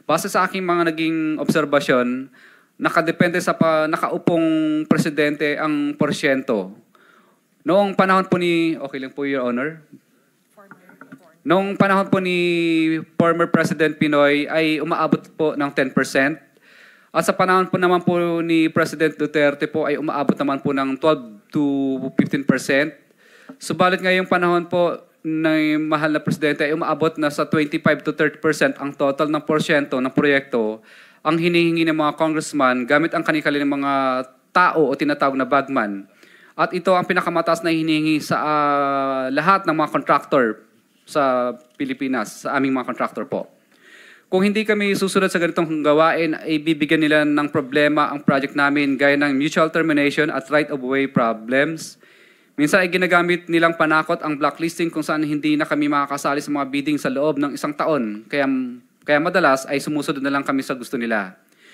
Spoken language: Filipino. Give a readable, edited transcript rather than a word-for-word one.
Base sa aking mga naging obserbasyon, nakadepende sa nakaupong presidente ang porsyento. Noong panahon po ni, okay lang po, Your Honor. Noong panahon po ni former President Pinoy ay umaabot po ng 10%. At sa panahon po naman po ni President Duterte po ay umaabot naman po ng 12 to 15%. Subalit ngayong panahon po ng mahal na presidente ay umaabot na sa 25 to 30% ang total ng porsyento ng proyekto ang hinihingi ng mga congressman gamit ang kanilang mga tao o tinatawag na bagman. At ito ang pinakamataas na hinihingi sa lahat ng mga contractor sa Pilipinas, sa aming mga contractor po. Kung hindi kami susunod sa ganitong gawain, ay bibigyan nila ng problema ang project namin gaya ng mutual termination at right-of-way problems. Minsan ay ginagamit nilang panakot ang blacklisting kung saan hindi na kami makakasali sa mga bidding sa loob ng isang taon. Kaya madalas ay sumusunod na lang kami sa gusto nila.